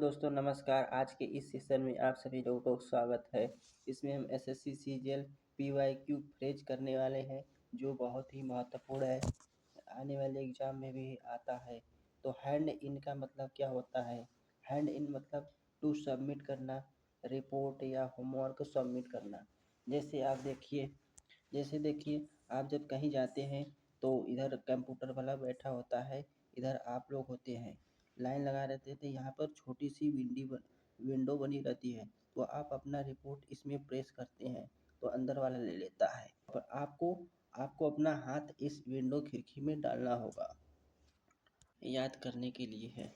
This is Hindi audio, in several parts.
दोस्तों नमस्कार। आज के इस सेशन में आप सभी लोगों को स्वागत है। इसमें हम एसएससी सीजीएल पीवाईक्यू फ्रेज करने वाले हैं, जो बहुत ही महत्वपूर्ण है, आने वाले एग्जाम में भी आता है। तो हैंड इन का मतलब क्या होता है? हैंड इन मतलब टू सबमिट करना, रिपोर्ट या होमवर्क सबमिट करना। जैसे देखिए आप जब कहीं जाते हैं तो इधर कंप्यूटर वाला बैठा होता है, इधर आप लोग होते हैं, लाइन लगा रहते थे। यहाँ पर छोटी सी विंडो बनी रहती है, तो आप अपना रिपोर्ट इसमें प्रेस करते हैं तो अंदर वाला ले लेता है। पर आपको अपना हाथ इस विंडो खिड़की में डालना होगा, याद करने के लिए है।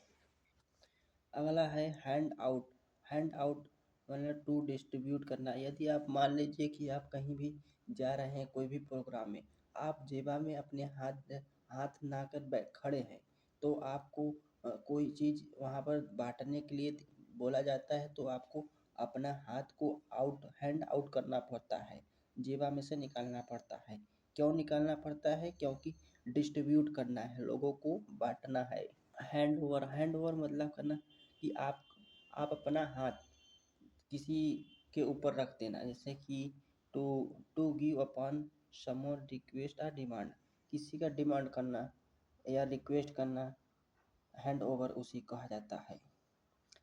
अगला है हैंड आउट। हैंड आउट मतलब टू डिस्ट्रीब्यूट करना। यदि आप मान लीजिए कि आप कहीं भी जा रहे हैं, कोई भी प्रोग्राम में, आप जेबा में अपने हाथ ना कर खड़े हैं, तो आपको कोई चीज़ वहाँ पर बांटने के लिए बोला जाता है, तो आपको अपना हाथ को हैंड आउट करना पड़ता है, जेबा में से निकालना पड़ता है। क्यों निकालना पड़ता है? क्योंकि डिस्ट्रीब्यूट करना है, लोगों को बांटना है। हैंड ओवर मतलब करना कि आप अपना हाथ किसी के ऊपर रख देना। जैसे कि to to give upon someone request और डिमांड, किसी का डिमांड करना या रिक्वेस्ट करना, हैंड ओवर उसी कहा जाता है।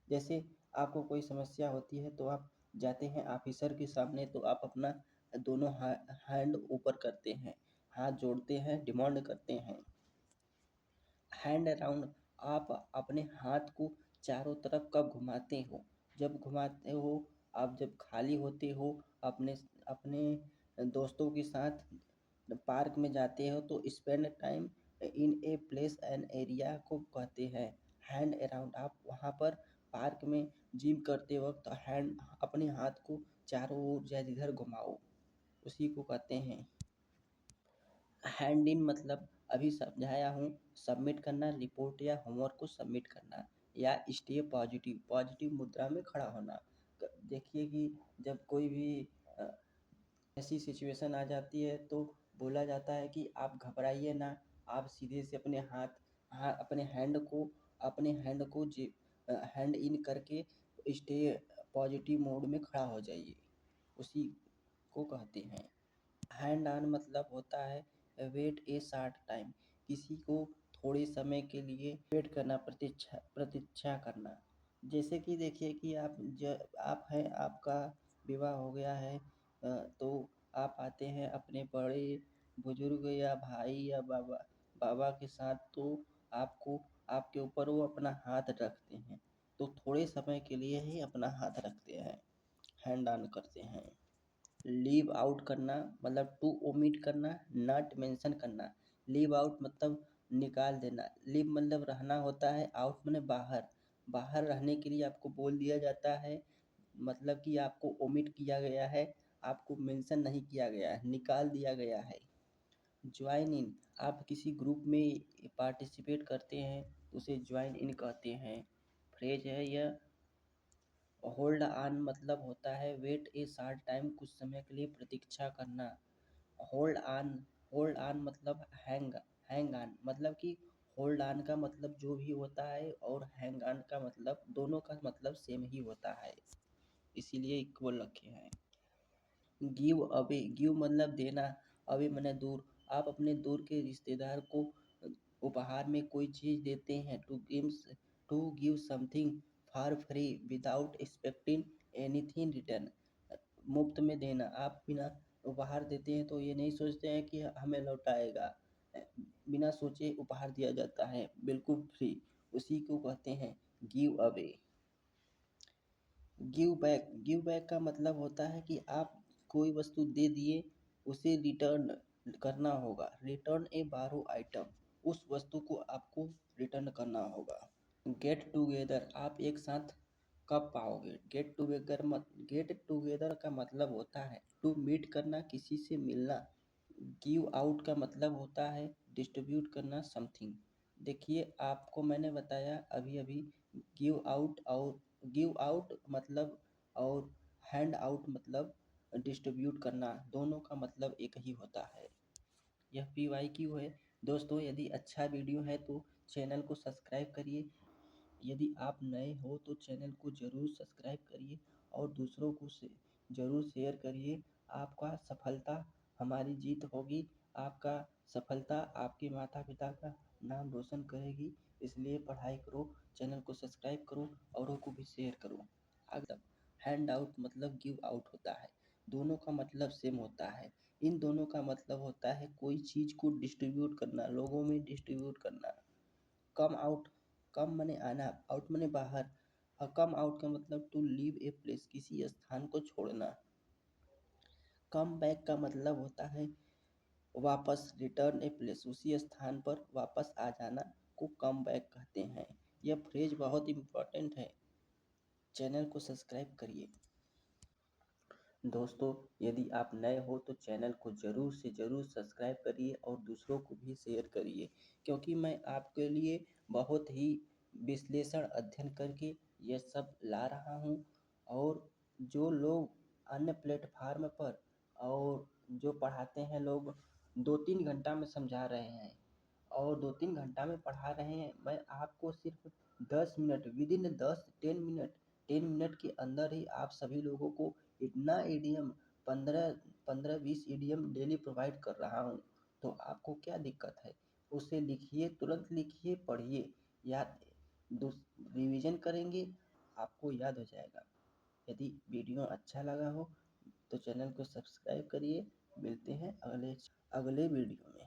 जैसे आपको कोई समस्या होती है तो आप जाते हैं ऑफिसर के सामने, तो आप अपना दोनों हैंड ऊपर करते हैं, हाथ जोड़ते हैं, डिमांड करते हैं। हैंड अराउंड, आप अपने हाथ को चारों तरफ कब घुमाते हो? जब घुमाते हो, आप जब खाली होते हो, अपने अपने दोस्तों के साथ पार्क में जाते हो, तो spend time in a place an area को कहते हैं हैंड अराउंड। आप वहाँ पर पार्क में जिम करते वक्त अपने हाथ को चारों ओर या जिधर घुमाओ, उसी को कहते हैं हैंड इन। मतलब अभी समझाया हूँ, सबमिट करना, रिपोर्ट या होमवर्क को सबमिट करना, या स्टे पॉजिटिव मुद्रा में खड़ा होना। देखिए कि जब कोई भी ऐसी सिचुएशन आ जाती है तो बोला जाता है कि आप घबराइए ना, आप सीधे से अपने हैंड को हैंड इन करके स्टे पॉजिटिव मोड में खड़ा हो जाइए, उसी को कहते हैं। हैंड ऑन मतलब होता है वेट ए शॉर्ट टाइम, किसी को थोड़े समय के लिए वेट करना, प्रतीक्षा करना। जैसे कि देखिए कि आप हैं, आपका विवाह हो गया है, तो आप आते हैं अपने बड़े बुजुर्ग या भाई या बाबा के साथ, तो आपको आपके ऊपर वो अपना हाथ रखते हैं, तो थोड़े समय के लिए ही अपना हाथ रखते हैं, हैंड ऑन करते हैं। लीव आउट करना मतलब टू ओमिट करना, नॉट मेंशन करना। लीव आउट मतलब निकाल देना, लीव मतलब रहना होता है, आउट मतलब बाहर रहने के लिए आपको बोल दिया जाता है, मतलब कि आपको ओमिट किया गया है, आपको मेंशन नहीं किया गया है, निकाल दिया गया है। ज्वाइन इन, आप किसी ग्रुप में पार्टिसिपेट करते हैं, उसे ज्वाइन इन कहते हैं। फ्रेज है यह। होल्ड ऑन मतलब होता है वेट ए शॉर्ट टाइम, कुछ समय के लिए प्रतीक्षा करना। होल्ड ऑन मतलब हैंग ऑन, मतलब कि होल्ड ऑन का मतलब जो भी होता है और हैंग ऑन का मतलब, दोनों का मतलब सेम ही होता है, इसीलिए इक्वल रखे हैं। गिव अवे, गिव मतलब देना, अवे मतलब दूर। आप अपने दूर के रिश्तेदार को उपहार में कोई चीज़ देते हैं, to give something for free without expecting anything return, मुफ्त में देना। आप बिना उपहार देते हैं तो ये नहीं सोचते हैं कि हमें लौटाएगा, बिना सोचे उपहार दिया जाता है, बिल्कुल फ्री, उसी को कहते हैं गिव अवे। गिव बैक का मतलब होता है कि आप कोई वस्तु दे दिए, उसे रिटर्न करना होगा। रिटर्न ए बारो आइटम, उस वस्तु को आपको रिटर्न करना होगा। गेट टुगेदर, आप एक साथ कब पाओगे? गेट टुगेदर का मतलब होता है टू मीट करना, किसी से मिलना। गिव आउट का मतलब होता है डिस्ट्रीब्यूट करना समथिंग। देखिए आपको मैंने बताया अभी अभी, गिव आउट मतलब और हैंड आउट मतलब डिस्ट्रीब्यूट करना, दोनों का मतलब एक ही होता है। यह PYQ है। दोस्तों यदि अच्छा वीडियो है तो चैनल को सब्सक्राइब करिए, यदि आप नए हो तो चैनल को ज़रूर सब्सक्राइब करिए और दूसरों को ज़रूर शेयर करिए। आपका सफलता हमारी जीत होगी। आपका सफलता आपके माता पिता का नाम रोशन करेगी। इसलिए पढ़ाई करो, चैनल को सब्सक्राइब करो, औरों को भी शेयर करो। अगर हैंड आउट मतलब गिव आउट होता है, दोनों का मतलब सेम होता है। इन दोनों का मतलब होता है कोई चीज़ को डिस्ट्रीब्यूट करना, लोगों में डिस्ट्रीब्यूट करना। कम आउट, कम माने आना, आउट माने बाहर। कम आउट का मतलब टू लीव ए प्लेस, किसी स्थान को छोड़ना। कम बैक का मतलब होता है वापस, रिटर्न ए प्लेस, उसी स्थान पर वापस आ जाना को कम बैक कहते हैं। यह फ्रेज बहुत इम्पोर्टेंट है। चैनल को सब्सक्राइब करिए। दोस्तों, यदि आप नए हो तो चैनल को ज़रूर से ज़रूर सब्सक्राइब करिए और दूसरों को भी शेयर करिए, क्योंकि मैं आपके लिए बहुत ही विश्लेषण अध्ययन करके ये सब ला रहा हूँ। और जो लोग अन्य प्लेटफार्म पर और जो पढ़ाते हैं लोग 2-3 घंटा में समझा रहे हैं और 2-3 घंटा में पढ़ा रहे हैं, मैं आपको सिर्फ 10 मिनट, विदिन 10 मिनट के अंदर ही आप सभी लोगों को इतना ईडीएम 15-20 ईडीएम डेली प्रोवाइड कर रहा हूँ। तो आपको क्या दिक्कत है? उसे लिखिए, तुरंत लिखिए, पढ़िए, याद रिवीजन करेंगे, आपको याद हो जाएगा। यदि वीडियो अच्छा लगा हो तो चैनल को सब्सक्राइब करिए। मिलते हैं अगले वीडियो में।